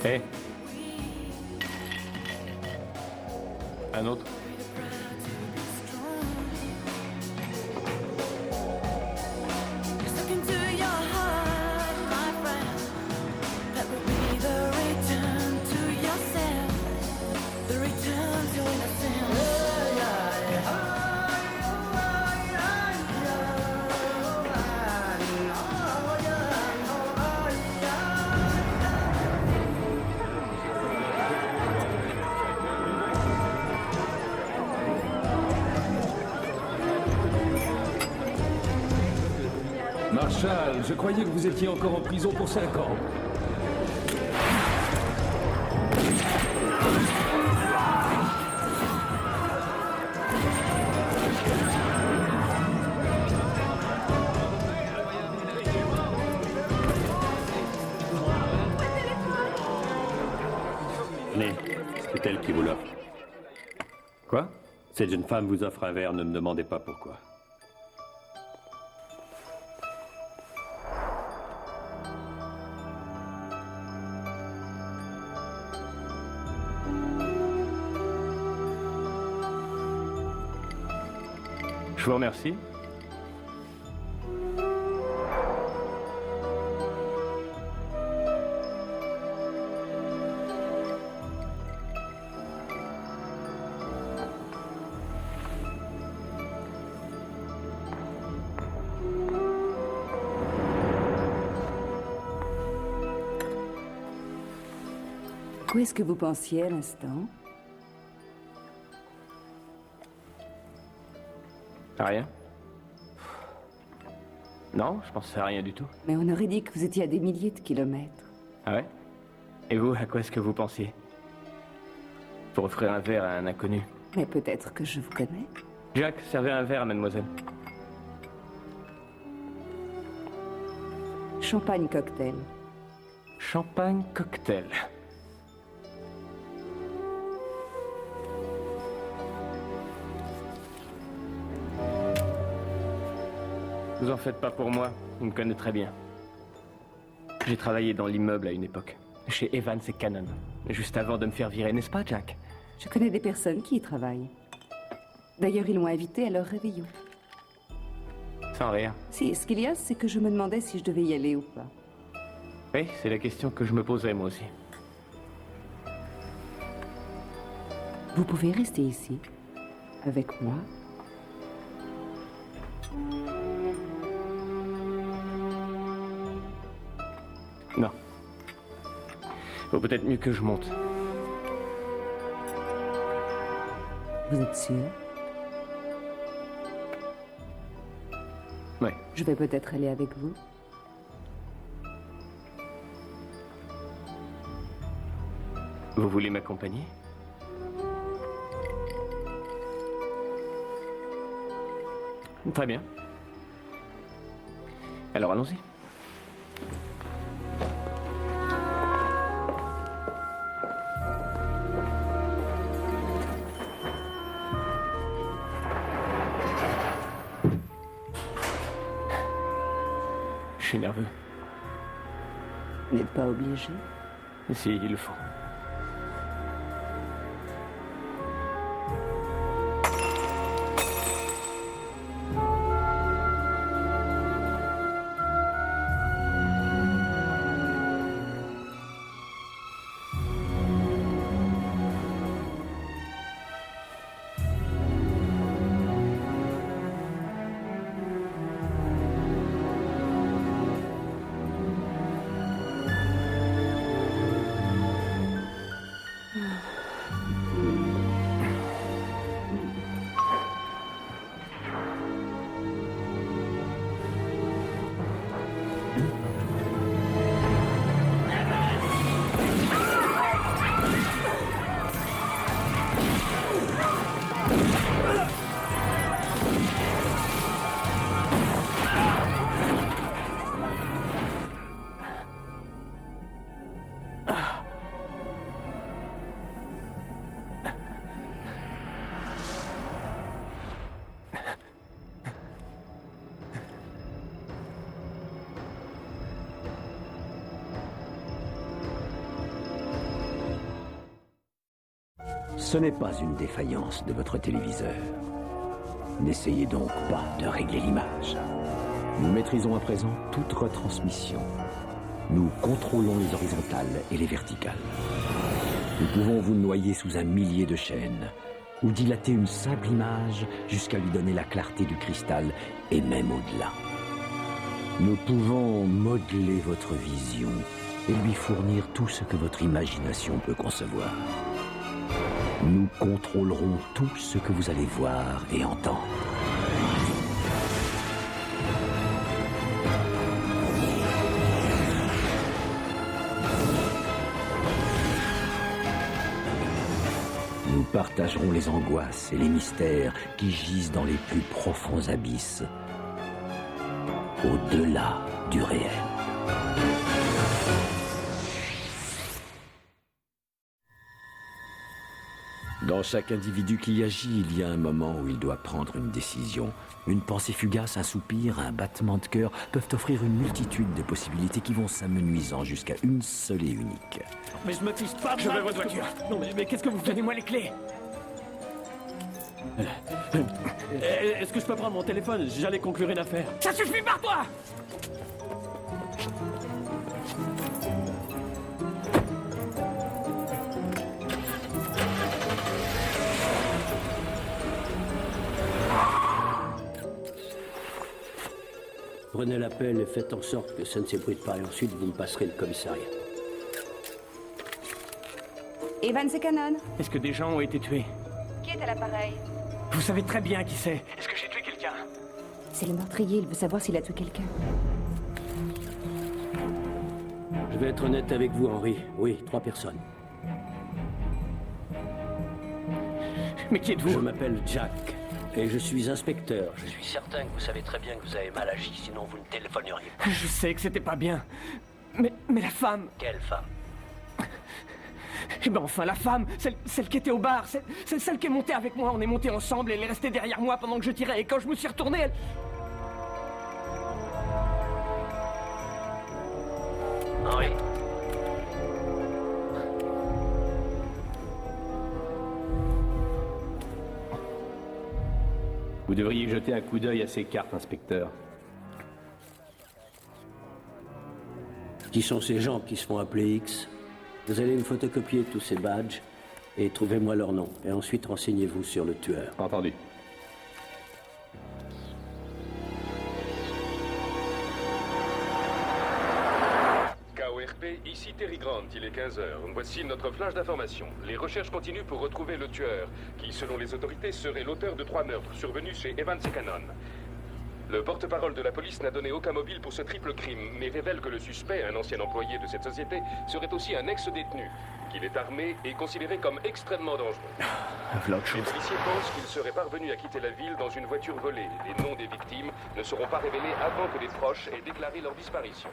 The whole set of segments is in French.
Hé. Un autre. Marshall, je croyais que vous étiez encore en prison pour 5 ans. Tenez, c'est elle qui vous l'offre. Quoi? Cette jeune femme vous offre un verre, ne me demandez pas pourquoi. Je vous remercie. Quoi est-ce que vous pensiez à l'instant? Rien. Non, je pensais à rien du tout. Mais on aurait dit que vous étiez à des milliers de kilomètres. Ah ouais? Et vous, à quoi est-ce que vous pensiez? Pour offrir un verre à un inconnu. Mais peut-être que je vous connais. Jack, servez un verre à mademoiselle. Champagne cocktail. Champagne cocktail. Vous en faites pas pour moi, il me connaît très bien. J'ai travaillé dans l'immeuble à une époque, chez Evans et Cannon, juste avant de me faire virer, n'est-ce pas, Jack? Je connais des personnes qui y travaillent. D'ailleurs, ils l'ont invité à leur réveillon. Sans rire. Si, ce qu'il y a, c'est que je me demandais si je devais y aller ou pas. Oui, c'est la question que je me posais moi aussi. Vous pouvez rester ici, avec moi. Non. Vaut peut-être mieux que je monte. Vous êtes sûr? Oui. Je vais peut-être aller avec vous. Vous voulez m'accompagner? Très bien. Alors allons-y. Je suis nerveux. Vous n'êtes pas obligé. Si, il le faut. Ce n'est pas une défaillance de votre téléviseur. N'essayez donc pas de régler l'image. Nous maîtrisons à présent toute retransmission. Nous contrôlons les horizontales et les verticales. Nous pouvons vous noyer sous un millier de chaînes ou dilater une simple image jusqu'à lui donner la clarté du cristal et même au-delà. Nous pouvons modeler votre vision et lui fournir tout ce que votre imagination peut concevoir. Nous contrôlerons tout ce que vous allez voir et entendre. Nous partagerons les angoisses et les mystères qui gisent dans les plus profonds abysses, au-delà du réel. Dans chaque individu qui agit, il y a un moment où il doit prendre une décision. Une pensée fugace, un soupir, un battement de cœur peuvent offrir une multitude de possibilités qui vont s'amenuisant jusqu'à une seule et unique. Mais je me fiche pas, Je veux votre voiture. Non, mais qu'est-ce que vous... Donnez-moi les clés. Est-ce que je peux prendre mon téléphone? J'allais conclure une affaire. Ça suffit, barre-toi! Prenez l'appel et faites en sorte que ça ne s'ébruite pas. Et ensuite, vous me passerez le commissariat. Evans et Cannon. Est-ce que des gens ont été tués? Qui est à l'appareil? Vous savez très bien qui c'est. Est-ce que j'ai tué quelqu'un? C'est le meurtrier, il veut savoir s'il a tué quelqu'un. Je vais être honnête avec vous, Henry. Oui, 3 personnes. Mais qui Je êtes-vous? m'appelle Jack et je suis inspecteur. Je suis certain que vous savez très bien que vous avez mal agi, sinon vous ne téléphoneriez pas. Je sais que c'était pas bien. Mais la femme... Quelle femme? Eh ben enfin, la femme, celle qui était au bar, celle qui est montée avec moi. On est montés ensemble, elle est restée derrière moi pendant que je tirais. Et quand je me suis retourné, elle... Henry. Vous devriez jeter un coup d'œil à ces cartes, inspecteur. Qui sont ces gens qui se font appeler X? Vous allez me photocopier tous ces badges et trouvez-moi leur nom. Et ensuite, renseignez-vous sur le tueur. Entendu. KORP, ici Terry Grant, il est 15h. Voici notre flash d'information. Les recherches continuent pour retrouver le tueur, qui, selon les autorités, serait l'auteur de 3 meurtres survenus chez Evans et Cannon. Le porte-parole de la police n'a donné aucun mobile pour ce triple crime, mais révèle que le suspect, un ancien employé de cette société, serait aussi un ex-détenu, qu'il est armé et considéré comme extrêmement dangereux. Voilà autre Les chose. policiers pensent qu'il serait parvenu à quitter la ville dans une voiture volée. Les noms des victimes ne seront pas révélés avant que les proches aient déclaré leur disparition.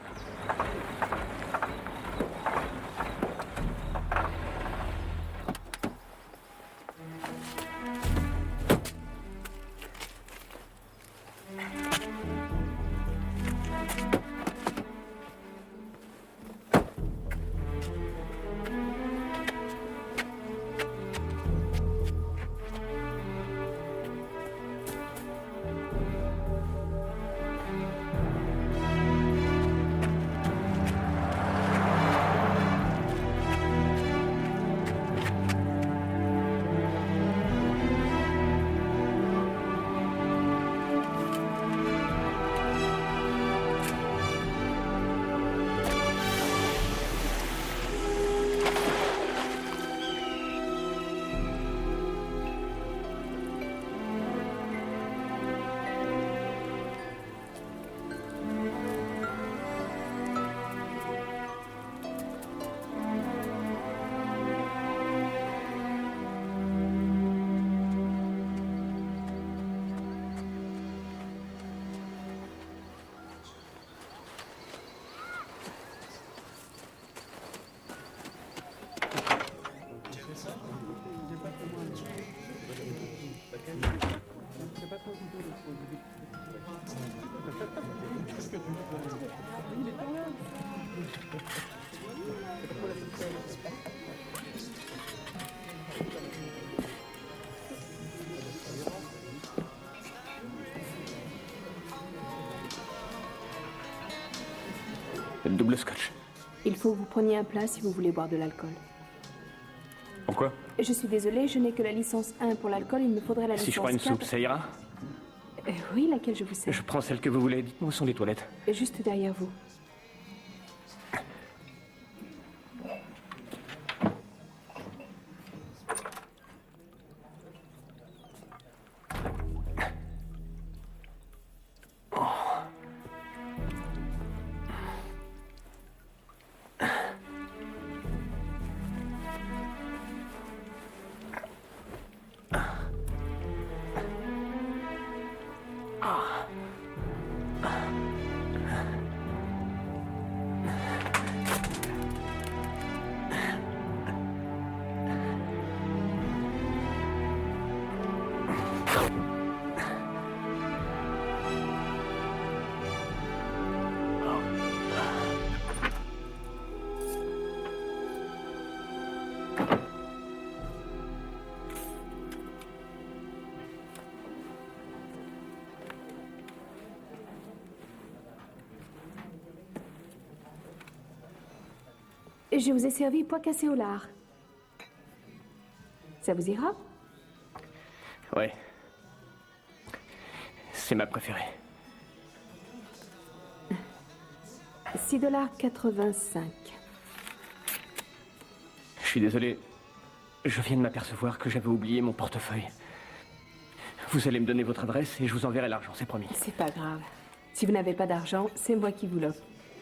Double scotch. Il faut que vous preniez un plat si vous voulez boire de l'alcool. Pourquoi? Je suis désolée, je n'ai que la licence 1 pour l'alcool, il me faudrait la Si licence je prends une 4. soupe, ça ira? Oui, laquelle je vous sers. Je prends celle que vous voulez. Dites-moi où sont les toilettes. Juste derrière vous. Je vous ai servi pois cassés au lard. Ça vous ira? Ouais. C'est ma préférée. $6,85. Je suis désolé. Je viens de m'apercevoir que j'avais oublié mon portefeuille. Vous allez me donner votre adresse et je vous enverrai l'argent, c'est promis. C'est pas grave. Si vous n'avez pas d'argent, c'est moi qui vous l'offre.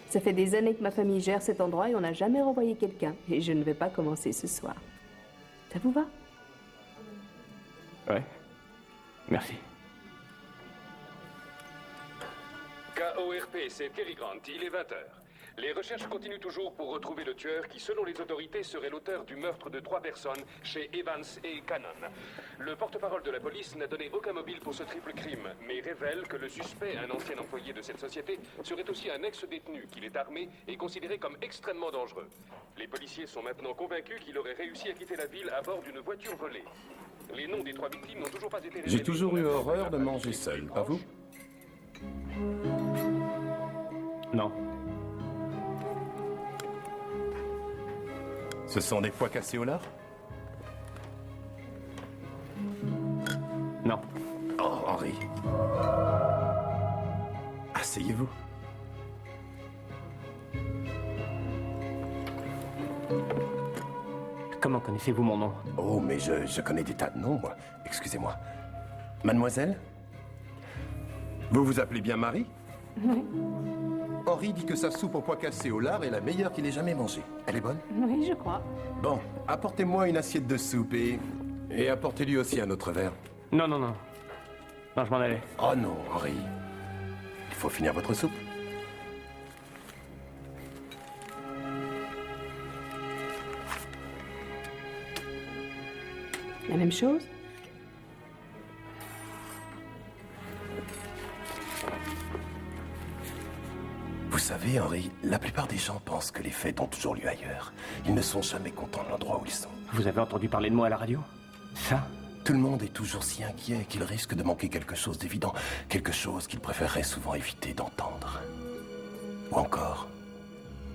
Ça fait des années que ma famille gère cet endroit et on n'a jamais renvoyé quelqu'un. Et je ne vais pas commencer ce soir. Ça vous va? Ouais. Merci. KORP, c'est Cary Grant, il est 20h. Les recherches continuent toujours pour retrouver le tueur qui, selon les autorités, serait l'auteur du meurtre de 3 personnes chez Evans et Cannon. Le porte-parole de la police n'a donné aucun mobile pour ce triple crime, mais révèle que le suspect, un ancien employé de cette société, serait aussi un ex-détenu, qu'il est armé et considéré comme extrêmement dangereux. Les policiers sont maintenant convaincus qu'il aurait réussi à quitter la ville à bord d'une voiture volée. Les noms des 3 victimes n'ont toujours pas été révélés. J'ai toujours eu horreur de manger seul, pas vous? Non. Ce sont des pois cassés au lard? Non. Oh, Henri. Asseyez-vous. Comment connaissez-vous mon nom? Oh, mais je connais des tas de noms, moi. Excusez-moi. Mademoiselle? Vous vous appelez bien Marie? Oui. Henri dit que sa soupe aux pois cassés au lard est la meilleure qu'il ait jamais mangée. Elle est bonne? Oui, je crois. Bon, apportez-moi une assiette de soupe et apportez-lui aussi un autre verre. Non, non, non. Non, je m'en allais. Oh non, Henri. Il faut finir votre soupe. La même chose? Vous savez, Henri, la plupart des gens pensent que les fêtes ont toujours lieu ailleurs. Ils ne sont jamais contents de l'endroit où ils sont. Vous avez entendu parler de moi à la radio? Ça? Tout le monde est toujours si inquiet qu'il risque de manquer quelque chose d'évident, quelque chose qu'il préférerait souvent éviter d'entendre. Ou encore,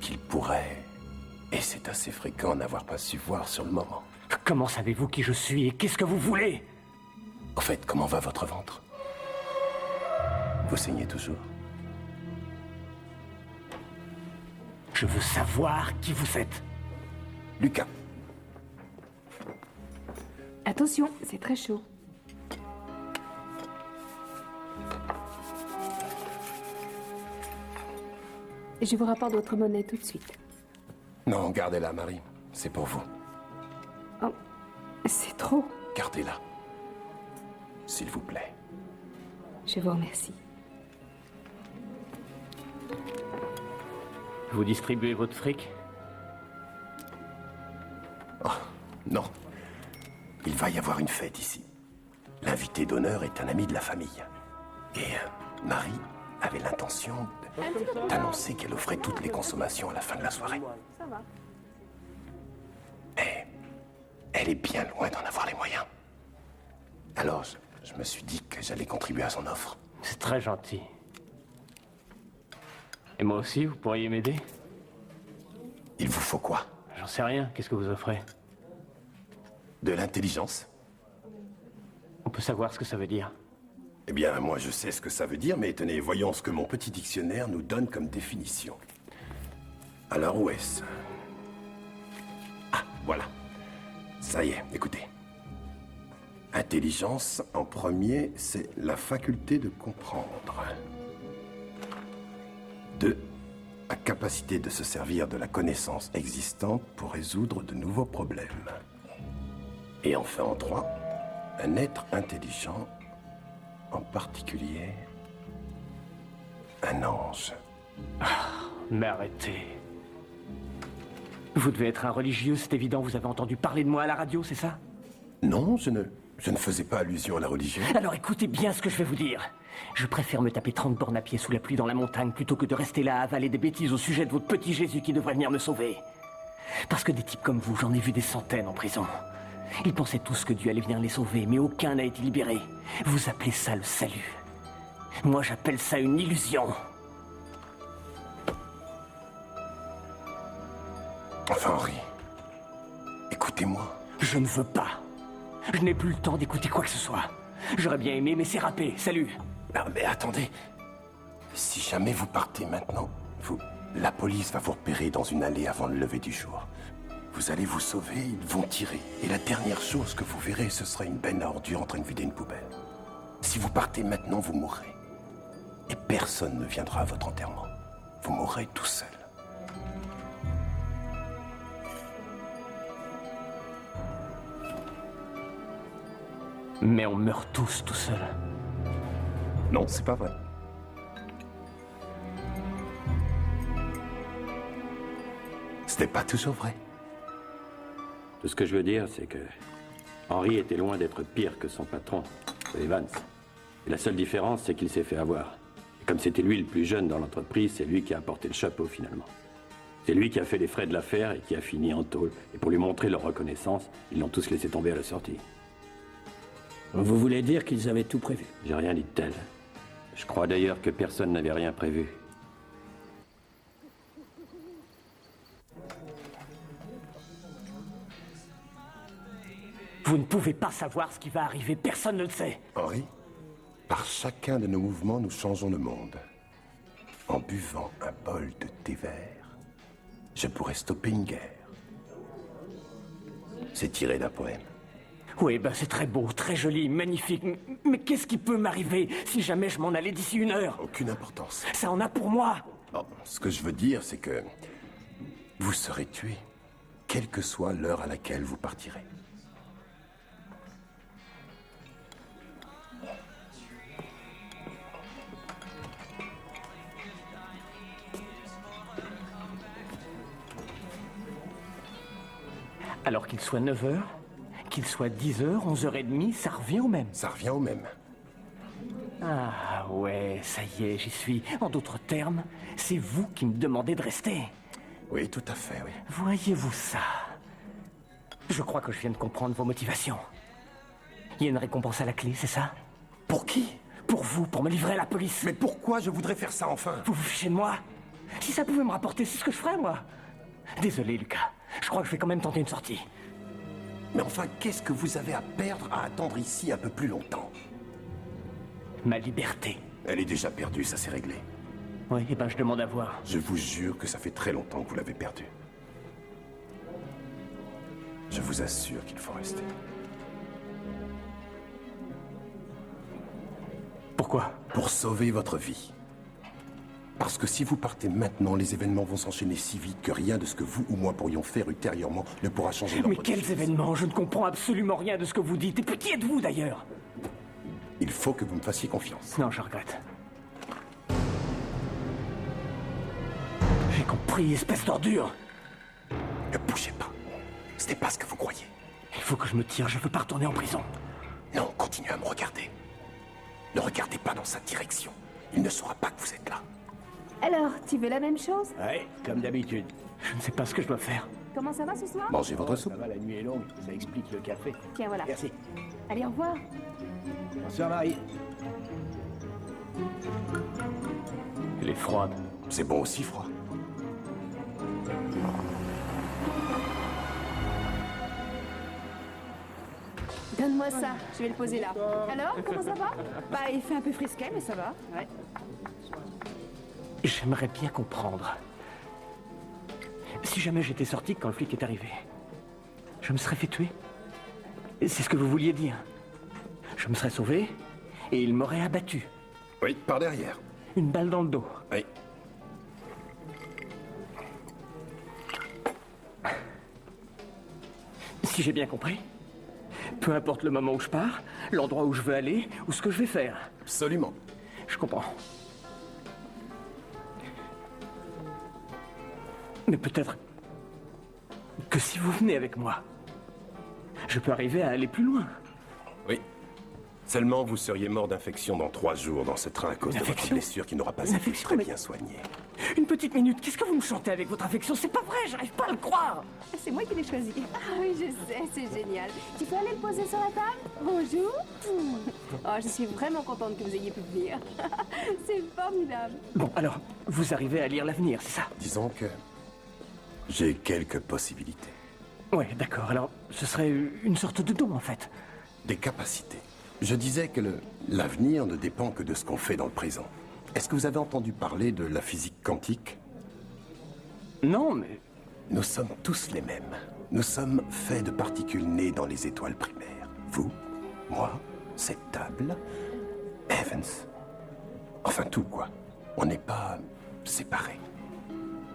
qu'il pourrait, et c'est assez fréquent, n'avoir pas su voir sur le moment. Comment savez-vous qui je suis et qu'est-ce que vous voulez? Au fait, comment va votre ventre? Vous saignez toujours? Je veux savoir qui vous êtes. Lucas. Attention, c'est très chaud. Je vous rapporte votre monnaie tout de suite. Non, gardez-la, Marie. C'est pour vous. Oh, c'est trop. Gardez-la. S'il vous plaît. Je vous remercie. Vous distribuez votre fric? Oh, non. Il va y avoir une fête ici. L'invité d'honneur est un ami de la famille. Et Marie avait l'intention d'annoncer qu'elle offrait toutes les consommations à la fin de la soirée. Ça va. Mais elle est bien loin d'en avoir les moyens. Alors, je me suis dit que j'allais contribuer à son offre. C'est très gentil. Et moi aussi, vous pourriez m'aider? Il vous faut quoi? J'en sais rien, qu'est-ce que vous offrez? De l'intelligence? On peut savoir ce que ça veut dire. Eh bien, moi je sais ce que ça veut dire, mais tenez, voyons ce que mon petit dictionnaire nous donne comme définition. Alors où est-ce? Ah, voilà. Ça y est, écoutez. Intelligence, en premier, c'est la faculté de comprendre. 2. La capacité de se servir de la connaissance existante pour résoudre de nouveaux problèmes. Et enfin, en 3, un être intelligent, en particulier un ange. Mais arrêtez. Vous devez être un religieux, c'est évident, vous avez entendu parler de moi à la radio, c'est ça? Non, je ne faisais pas allusion à la religion. Alors écoutez bien ce que je vais vous dire. Je préfère me taper 30 bornes à pied sous la pluie dans la montagne plutôt que de rester là à avaler des bêtises au sujet de votre petit Jésus qui devrait venir me sauver. Parce que des types comme vous, j'en ai vu des centaines en prison. Ils pensaient tous que Dieu allait venir les sauver, mais aucun n'a été libéré. Vous appelez ça le salut. Moi, j'appelle ça une illusion. Enfin, Henri, écoutez-moi. Je ne veux pas. Je n'ai plus le temps d'écouter quoi que ce soit. J'aurais bien aimé, mais c'est râpé. Salut. Ah, mais attendez. Si jamais vous partez maintenant, la police va vous repérer dans une allée avant le lever du jour. Vous allez vous sauver, ils vont tirer. Et la dernière chose que vous verrez, ce sera une benne à ordures en train de vider une poubelle. Si vous partez maintenant, vous mourrez. Et personne ne viendra à votre enterrement. Vous mourrez tout seul. Mais on meurt tous tout seuls. Non, c'est pas vrai. Ce n'est pas toujours vrai. Tout ce que je veux dire, c'est que Henry était loin d'être pire que son patron, Evans. Et la seule différence, c'est qu'il s'est fait avoir. Et comme c'était lui le plus jeune dans l'entreprise, c'est lui qui a porté le chapeau finalement. C'est lui qui a fait les frais de l'affaire et qui a fini en tôle. Et pour lui montrer leur reconnaissance, ils l'ont tous laissé tomber à la sortie. Vous voulez dire qu'ils avaient tout prévu? J'ai rien dit de tel. Je crois d'ailleurs que personne n'avait rien prévu. Vous ne pouvez pas savoir ce qui va arriver, personne ne le sait. Henri, par chacun de nos mouvements, nous changeons le monde. En buvant un bol de thé vert, je pourrais stopper une guerre. C'est tiré d'un poème. Oui, ben c'est très beau, très joli, magnifique. Mais qu'est-ce qui peut m'arriver si jamais je m'en allais d'ici 1 heure? Aucune importance. Ça en a pour moi. Bon, ce que je veux dire, c'est que vous serez tué, quelle que soit l'heure à laquelle vous partirez. Alors qu'il soit 9h, qu'il soit 10h, 11h30, ça revient au même. Ça revient au même. Ah ouais, ça y est, j'y suis. En d'autres termes, c'est vous qui me demandez de rester. Oui, tout à fait, oui. Voyez-vous ça? Je crois que je viens de comprendre vos motivations. Il y a une récompense à la clé, c'est ça? Pour qui? Pour vous, pour me livrer à la police. Mais pourquoi je voudrais faire ça enfin? Vous vous fichez de moi? Si ça pouvait me rapporter, c'est ce que je ferais, moi. Désolé, Lucas. Je crois que je vais quand même tenter une sortie. Mais enfin, qu'est-ce que vous avez à perdre à attendre ici un peu plus longtemps? Ma liberté. Elle est déjà perdue, ça s'est réglé. Oui, eh ben je demande à voir. Je vous jure que ça fait très longtemps que vous l'avez perdue. Je vous assure qu'il faut rester. Pourquoi? Pour sauver votre vie. Parce que si vous partez maintenant, les événements vont s'enchaîner si vite que rien de ce que vous ou moi pourrions faire ultérieurement ne pourra changer l'ordre Mais des quels choses. événements? Je ne comprends absolument rien de ce que vous dites. Et puis qui êtes-vous, d'ailleurs? Il faut que vous me fassiez confiance. Non, je regrette. J'ai compris, espèce d'ordure. Ne bougez pas. Ce n'est pas ce que vous croyez. Il faut que je me tire, je veux pas retourner en prison. Non, continuez à me regarder. Ne regardez pas dans sa direction. Il ne saura pas que vous êtes là. Alors, tu veux la même chose? Ouais, comme d'habitude. Je ne sais pas ce que je dois faire. Comment ça va ce soir? Mangez votre soupe. Ça va, la nuit est longue, ça explique le café. Tiens, voilà. Merci. Allez, au revoir. Bonsoir, Marie. Elle est froide. C'est bon aussi froid. Donne-moi ça, je vais le poser là. Alors, comment ça va? Bah, il fait un peu frisquet, mais ça va. Ouais. J'aimerais bien comprendre. Si jamais j'étais sorti quand le flic est arrivé, je me serais fait tuer. C'est ce que vous vouliez dire. Je me serais sauvé et il m'aurait abattu. Oui, par derrière. Une balle dans le dos. Oui. Si j'ai bien compris, peu importe le moment où je pars, l'endroit où je veux aller, ou ce que je vais faire. Absolument. Je comprends. Mais peut-être que si vous venez avec moi, je peux arriver à aller plus loin. Oui. Seulement, vous seriez mort d'infection dans 3 jours dans ce train à cause de votre Infection? blessure qui n'aura pas Une été infection, très mais- bien soignée. Une petite minute, qu'est-ce que vous me chantez avec votre affection? C'est pas vrai, j'arrive pas à le croire. C'est moi qui l'ai choisi. Ah oui, je sais, c'est génial. Tu peux aller le poser sur la table? Bonjour. Oh, je suis vraiment contente que vous ayez pu venir. C'est formidable. Bon, alors, vous arrivez à lire l'avenir, c'est ça? Disons que j'ai quelques possibilités. Ouais, d'accord, alors ce serait une sorte de don en fait. Des capacités. Je disais que l'avenir ne dépend que de ce qu'on fait dans le présent. Est-ce que vous avez entendu parler de la physique quantique? Non, mais... Nous sommes tous les mêmes. Nous sommes faits de particules nées dans les étoiles primaires. Vous, moi, cette table, Evans. Enfin tout, quoi. On n'est pas séparés.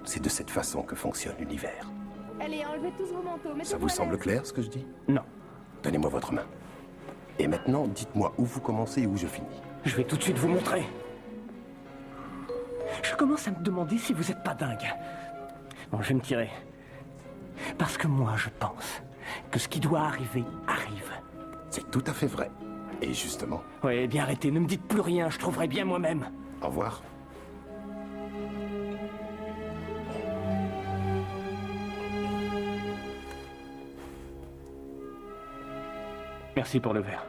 C'est de cette façon que fonctionne l'univers. Allez, enlevez tous vos manteaux. Ça vous semble clair, ce que je dis? Non. Donnez-moi votre main. Et maintenant, dites-moi où vous commencez et où je finis. Je vais tout de suite vous montrer. Je commence à me demander si vous êtes pas dingue. Bon, je vais me tirer. Parce que moi, je pense que ce qui doit arriver, arrive. C'est tout à fait vrai. Et justement, Ouais, bien arrêtez, ne me dites plus rien, je trouverai bien moi-même. au revoir. Merci pour le verre.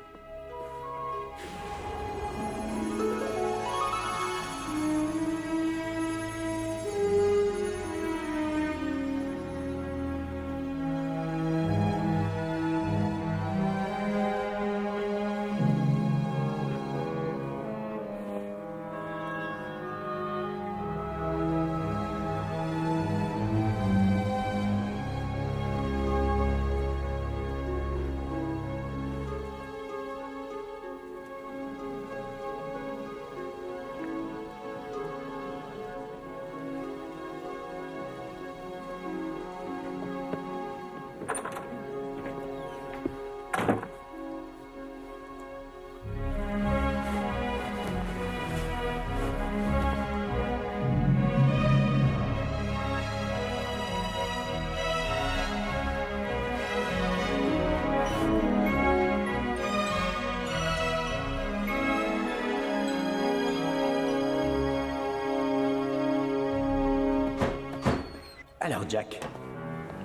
Alors, Jack,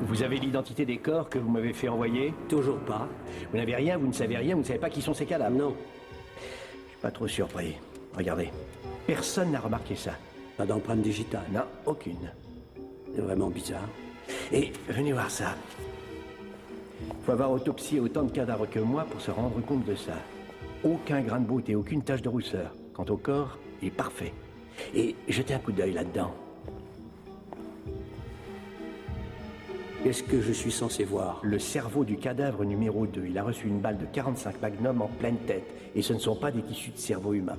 vous avez l'identité des corps que vous m'avez fait envoyer? Toujours pas. Vous n'avez rien, vous ne savez rien, vous ne savez pas qui sont ces cadavres? Non, Je suis pas trop surpris. Regardez. Personne n'a remarqué ça. pas d'empreinte digitale. Non, aucune. C'est vraiment bizarre. Et venez voir ça. Faut avoir autopsié autant de cadavres que moi pour se rendre compte de ça. Aucun grain de beauté, aucune tache de rousseur. Quant au corps, il est parfait. Et jetez un coup d'œil là-dedans. Qu'est-ce que je suis censé voir? Le cerveau du cadavre numéro 2. Il a reçu une balle de 45 Magnum en pleine tête. Et ce ne sont pas des tissus de cerveau humain.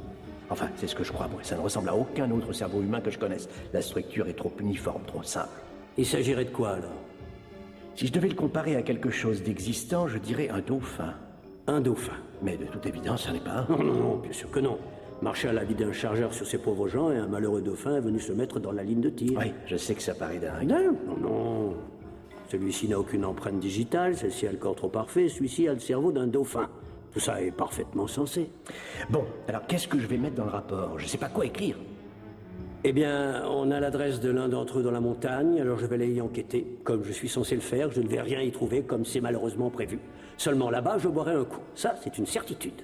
Enfin, c'est ce que je crois, moi. Ça ne ressemble à aucun autre cerveau humain que je connaisse. La structure est trop uniforme, trop simple. Il s'agirait de quoi, alors? Si je devais le comparer à quelque chose d'existant, je dirais un dauphin. Un dauphin. Mais de toute évidence, ce n'est pas un. Non, non, non, bien sûr que non. Marshall a la vie d'un chargeur sur ces pauvres gens et un malheureux dauphin est venu se mettre dans la ligne de tir. Oui, je sais que ça paraît dingue. Non, non, non. Celui-ci n'a aucune empreinte digitale, celle-ci a le corps trop parfait, celui-ci a le cerveau d'un dauphin. Tout ça est parfaitement sensé. Bon, alors qu'est-ce que je vais mettre dans le rapport? Je ne sais pas quoi écrire. Eh bien, on a l'adresse de l'un d'entre eux dans la montagne, alors je vais aller y enquêter. Comme je suis censé le faire, je ne vais rien y trouver comme c'est malheureusement prévu. Seulement là-bas, je boirai un coup. Ça, c'est une certitude.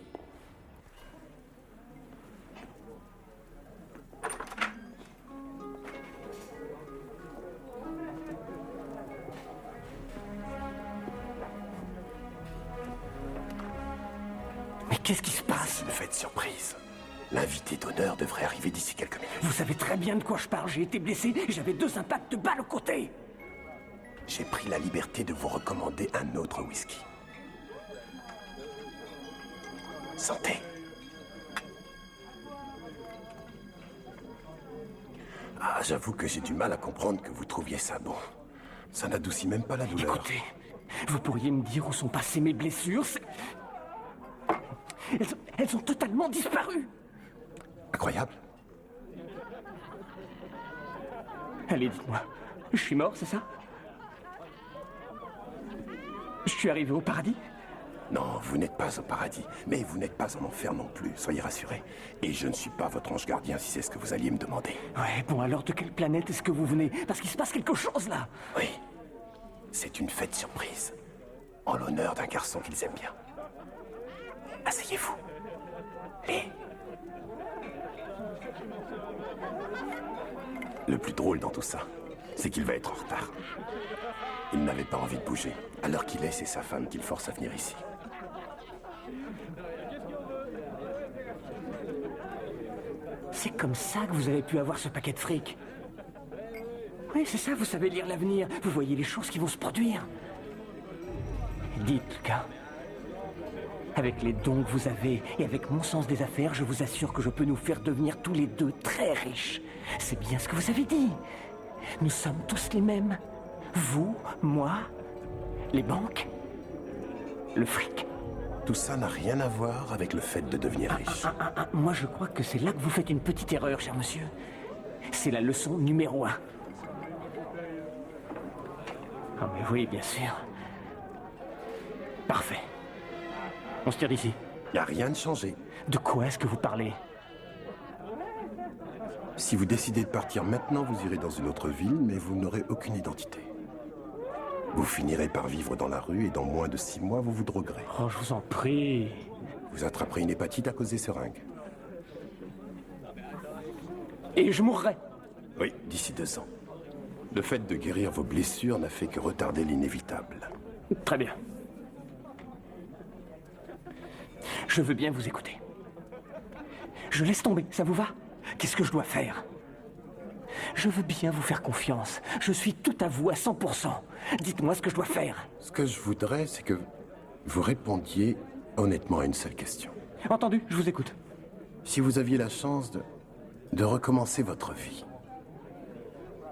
Qu'est-ce qui se passe? Une fête surprise. L'invité d'honneur devrait arriver d'ici quelques minutes. Vous savez très bien de quoi je parle. J'ai été blessé et j'avais 2 impacts de balles au côté. J'ai pris la liberté de vous recommander un autre whisky. Santé. Ah, j'avoue que j'ai du mal à comprendre que vous trouviez ça bon. Ça n'adoucit même pas la douleur. Écoutez, vous pourriez me dire où sont passées mes blessures? Elles ont totalement disparu. Incroyable. Allez, dites-moi, je suis mort, c'est ça? Je suis arrivé au paradis? Non, vous n'êtes pas au paradis, mais vous n'êtes pas en enfer non plus, soyez rassurés. Et je ne suis pas votre ange gardien si c'est ce que vous alliez me demander. Ouais, bon, alors de quelle planète est-ce que vous venez? Parce qu'il se passe quelque chose, là. Oui, c'est une fête surprise, en l'honneur d'un garçon qu'ils aiment bien. Asseyez-vous. Et... Le plus drôle dans tout ça, c'est qu'il va être en retard. Il n'avait pas envie de bouger. À l'heure qu'il est, c'est sa femme qui le force à venir ici. C'est comme ça que vous avez pu avoir ce paquet de fric. Oui, c'est ça, vous savez lire l'avenir. Vous voyez les choses qui vont se produire. Dites, Lucas. Avec les dons que vous avez et avec mon sens des affaires, je vous assure que je peux nous faire devenir tous les deux très riches. C'est bien ce que vous avez dit. Nous sommes tous les mêmes. Vous, moi, les banques, le fric. Tout ça n'a rien à voir avec le fait de devenir riche. Moi, je crois que c'est là que vous faites une petite erreur, cher monsieur. C'est la leçon numéro 1. Ah, mais oui, bien sûr. Parfait. On se tire d'ici. Il n'y a rien de changé. De quoi est-ce que vous parlez? Si vous décidez de partir maintenant, vous irez dans une autre ville, mais vous n'aurez aucune identité. Vous finirez par vivre dans la rue et dans moins de 6 mois, vous vous droguerez. Oh, je vous en prie. Vous attraperez une hépatite à cause des seringues. Et je mourrai. Oui, d'ici 2 ans. Le fait de guérir vos blessures n'a fait que retarder l'inévitable. Très bien. Je veux bien vous écouter. Je laisse tomber, ça vous va? Qu'est-ce que je dois faire? Je veux bien vous faire confiance. Je suis tout à vous à 100%. Dites-moi ce que je dois faire. Ce que je voudrais, c'est que vous répondiez honnêtement à une seule question. Entendu, je vous écoute. Si vous aviez la chance de recommencer votre vie,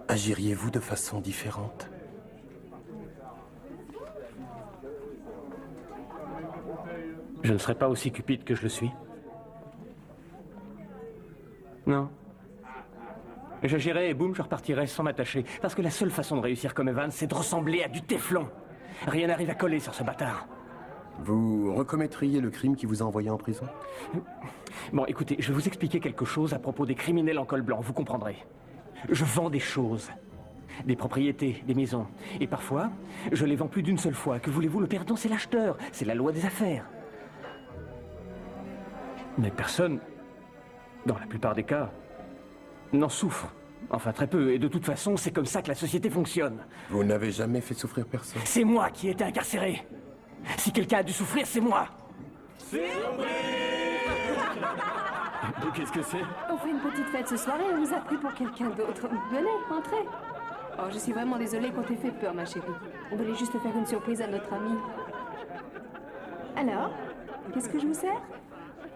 agiriez-vous de façon différente? Je ne serai pas aussi cupide que je le suis. Non. J'agirai et boum, je repartirai sans m'attacher. Parce que la seule façon de réussir comme Evans, c'est de ressembler à du téflon. Rien n'arrive à coller sur ce bâtard. Vous recommettriez le crime qui vous a envoyé en prison? Bon, écoutez, je vais vous expliquer quelque chose à propos des criminels en col blanc, vous comprendrez. Je vends des choses. Des propriétés, des maisons. Et parfois, je les vends plus d'une seule fois. Que voulez-vous, le perdant, c'est l'acheteur. C'est la loi des affaires. Mais personne, dans la plupart des cas, n'en souffre. Enfin, très peu. Et de toute façon, c'est comme ça que la société fonctionne. Vous n'avez jamais fait souffrir personne? C'est moi qui ai été incarcéré. Si quelqu'un a dû souffrir, c'est moi. Qu'est-ce que c'est? On fait une petite fête ce soir et on nous a pris pour quelqu'un d'autre. Venez, entrez. Oh, je suis vraiment désolée qu'on t'ait fait peur, ma chérie. On voulait juste faire une surprise à notre ami. Alors, qu'est-ce que je vous sers?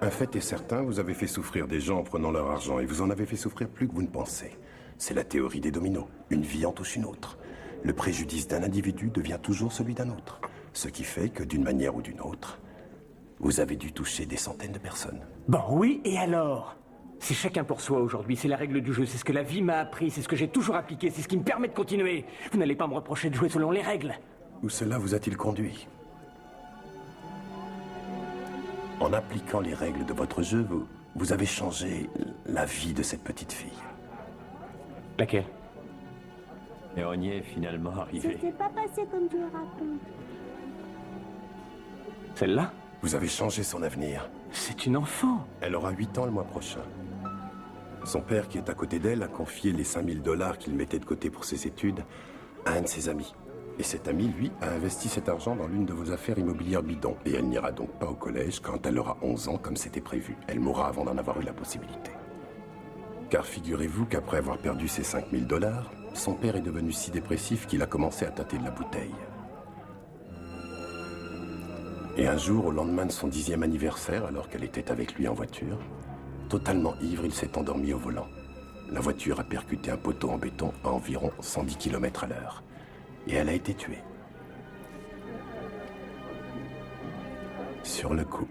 Un fait est certain, vous avez fait souffrir des gens en prenant leur argent et vous en avez fait souffrir plus que vous ne pensez. C'est la théorie des dominos. Une vie en touche une autre. Le préjudice d'un individu devient toujours celui d'un autre. Ce qui fait que, d'une manière ou d'une autre, vous avez dû toucher des centaines de personnes. Bon, oui, et alors? C'est chacun pour soi aujourd'hui, c'est la règle du jeu, c'est ce que la vie m'a appris, c'est ce que j'ai toujours appliqué, c'est ce qui me permet de continuer. Vous n'allez pas me reprocher de jouer selon les règles. Où cela vous a-t-il conduit? En appliquant les règles de votre jeu, vous avez changé la vie de cette petite fille. Laquelle? Et on y est finalement arrivé. C'était pas passé comme tu le racontes. Celle-là? Vous avez changé son avenir. C'est une enfant. Elle aura 8 ans le mois prochain. Son père, qui est à côté d'elle, a confié les $5000 qu'il mettait de côté pour ses études à un de ses amis. Et cet ami, lui, a investi cet argent dans l'une de vos affaires immobilières bidons. Et elle n'ira donc pas au collège quand elle aura 11 ans, comme c'était prévu. Elle mourra avant d'en avoir eu la possibilité. Car figurez-vous qu'après avoir perdu ses 5 000 $, son père est devenu si dépressif qu'il a commencé à tâter de la bouteille. Et un jour, au lendemain de son 10e anniversaire, alors qu'elle était avec lui en voiture, totalement ivre, il s'est endormi au volant. La voiture a percuté un poteau en béton à environ 110 km à l'heure. Et elle a été tuée. Sur le coup.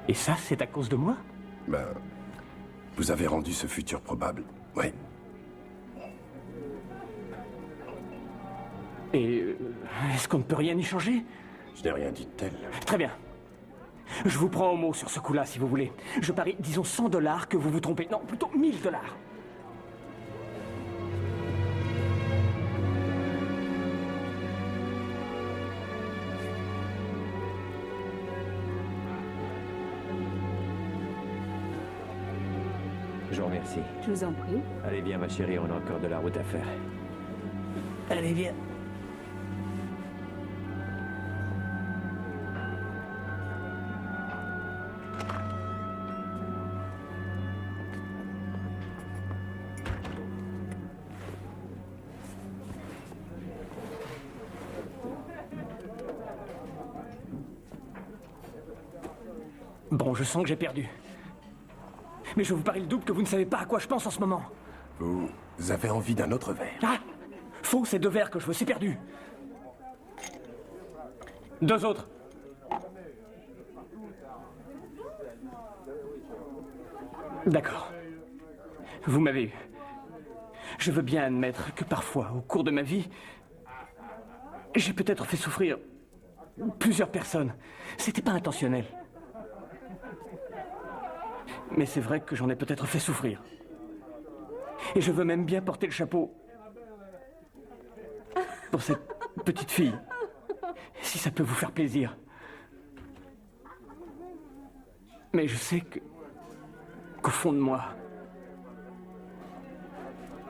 Et ça, c'est à cause de moi? Ben, vous avez rendu ce futur probable, oui. Et est-ce qu'on ne peut rien y changer? Je n'ai rien dit de tel. Très bien. Je vous prends au mot sur ce coup-là, si vous voulez. Je parie, disons 100 $ que vous vous trompez. Non, plutôt 1000 $. Je vous remercie. Je vous en prie. Allez, viens, ma chérie, on a encore de la route à faire. Allez, viens. Bon, je sens que j'ai perdu. Mais je vous parie le double que vous ne savez pas à quoi je pense en ce moment. Vous avez envie d'un autre verre? Ah! Faux, c'est 2 verres que je veux, c'est perdu. 2 autres. D'accord. Vous m'avez eu. Je veux bien admettre que parfois, au cours de ma vie, j'ai peut-être fait souffrir plusieurs personnes. C'était pas intentionnel. Mais c'est vrai que j'en ai peut-être fait souffrir. Et je veux même bien porter le chapeau pour cette petite fille, si ça peut vous faire plaisir. Mais je sais qu'au fond de moi,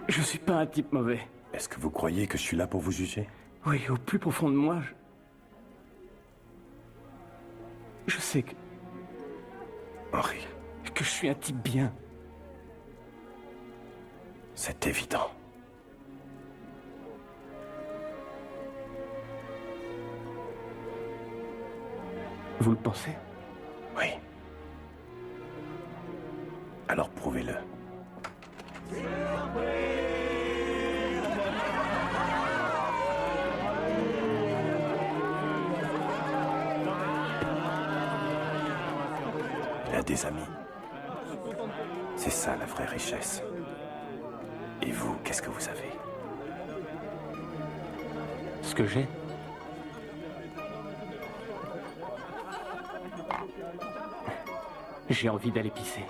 je suis pas un type mauvais. Est-ce que vous croyez que je suis là pour vous juger? Oui, au plus profond de moi, je sais Henri, que je suis un type bien. c'est évident. Vous le pensez? Oui. Alors prouvez-le. Il a des amis. C'est ça la vraie richesse. Et vous, qu'est-ce que vous avez? Ce que j'ai? J'ai envie d'aller pisser.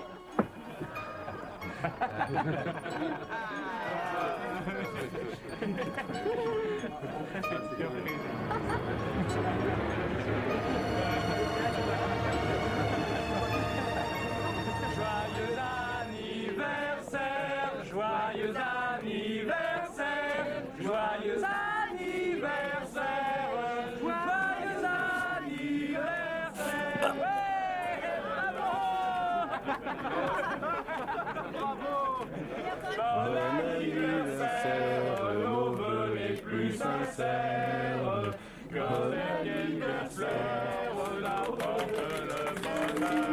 Joyeux anniversaire, joyeux anniversaire, joyeux anniversaire, joyeux anniversaire. Ouais, bravo. Bon anniversaire, nos vœux les plus sincères, que l'anniversaire n'apporte le bonheur.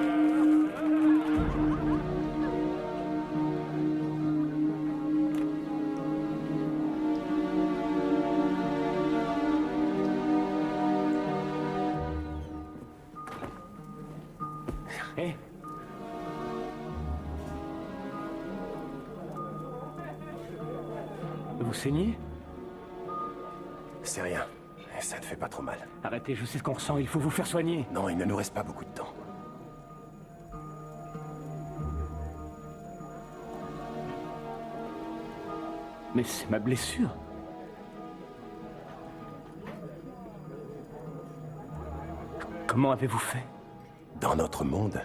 Hé! Vous saignez? C'est rien. Et ça ne fait pas trop mal. Arrêtez, je sais ce qu'on ressent, il faut vous faire soigner. Non, il ne nous reste pas beaucoup de temps. Mais c'est ma blessure. Comment avez-vous fait? Dans notre monde,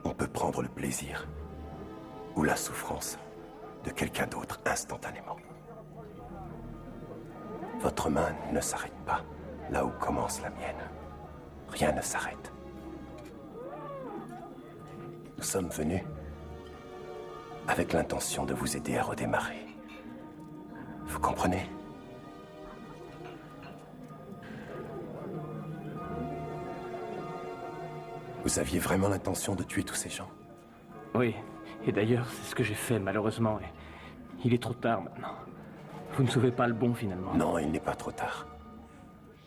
on peut prendre le plaisir ou la souffrance de quelqu'un d'autre instantanément. Votre main ne s'arrête pas là où commence la mienne. Rien ne s'arrête. Nous sommes venus avec l'intention de vous aider à redémarrer. Vous comprenez? Vous aviez vraiment l'intention de tuer tous ces gens? Oui, et d'ailleurs, c'est ce que j'ai fait, malheureusement. Et il est trop tard maintenant. Vous ne sauvez pas le bon, finalement. Non, il n'est pas trop tard.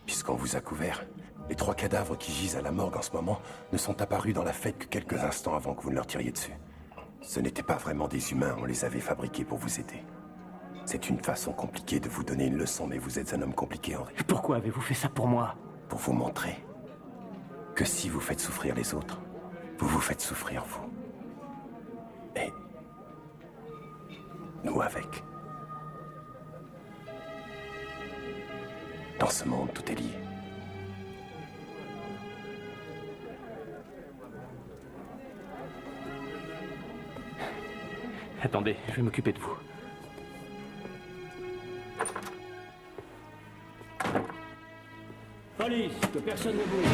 Puisqu'on vous a couvert, les 3 cadavres qui gisent à la morgue en ce moment ne sont apparus dans la fête que quelques instants avant que vous ne leur tiriez dessus. Ce n'étaient pas vraiment des humains, on les avait fabriqués pour vous aider. C'est une façon compliquée de vous donner une leçon, mais vous êtes un homme compliqué, Henry. Pourquoi avez-vous fait ça pour moi? Pour vous montrer que si vous faites souffrir les autres, vous vous faites souffrir vous. Et nous avec. Dans ce monde, tout est lié. Attendez, je vais m'occuper de vous. Police, que personne ne bouge.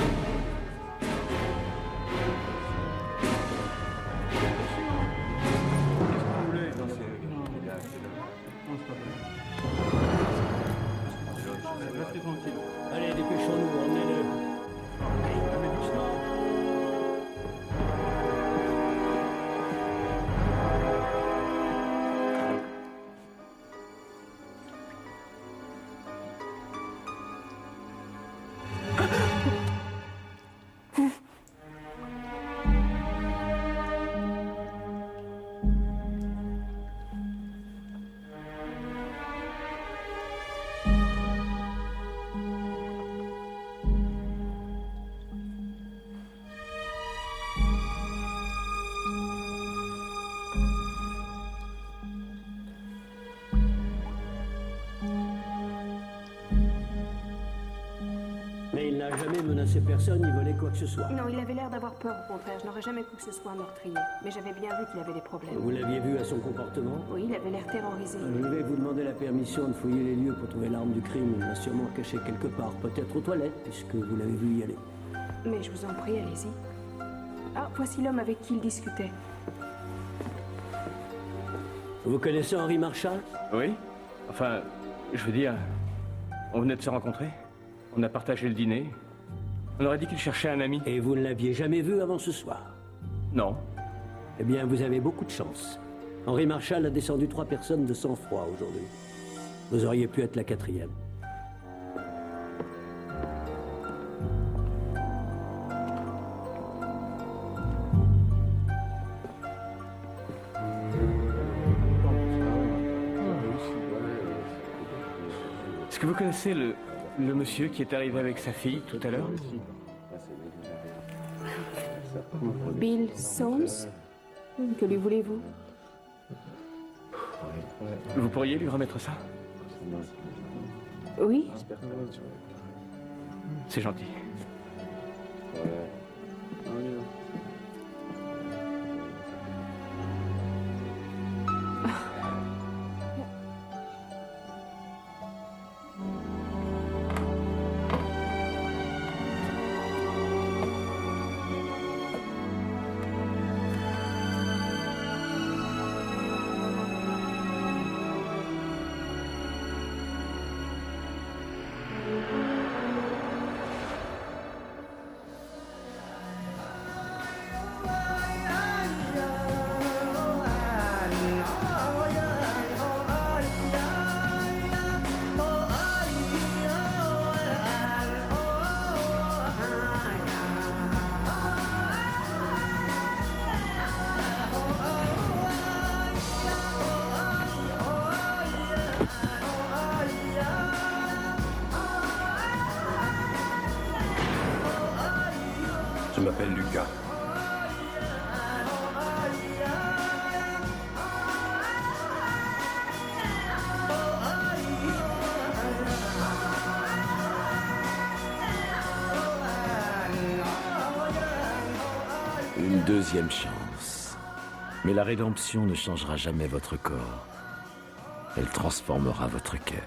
Allez, dépêchons-nous, emmenez-le. Mais il n'a jamais menacé personne ni volé quoi que ce soit. Non, il avait l'air d'avoir peur, au contraire. Je n'aurais jamais cru que ce soit un meurtrier. Mais j'avais bien vu qu'il avait des problèmes. Vous l'aviez vu à son comportement? Oui, il avait l'air terrorisé. Je vais vous demander la permission de fouiller les lieux pour trouver l'arme du crime. Il l'a sûrement caché quelque part, peut-être aux toilettes, puisque vous l'avez vu y aller. Mais je vous en prie, allez-y. Ah, voici l'homme avec qui il discutait. Vous connaissez Henry Marshall? Oui. Enfin, je veux dire, on venait de se rencontrer. On a partagé le dîner. On aurait dit qu'il cherchait un ami. Et vous ne l'aviez jamais vu avant ce soir? Non. Eh bien, vous avez beaucoup de chance. Henry Marshall a descendu 3 personnes de sang-froid aujourd'hui. Vous auriez pu être la 4e. Est-ce que vous connaissez le monsieur qui est arrivé avec sa fille tout à l'heure? Bill Soames? Que lui voulez-vous? Vous pourriez lui remettre ça? Oui? C'est gentil. Je m'appelle Lucas. Une deuxième chance. Mais la rédemption ne changera jamais votre corps. Elle transformera votre cœur.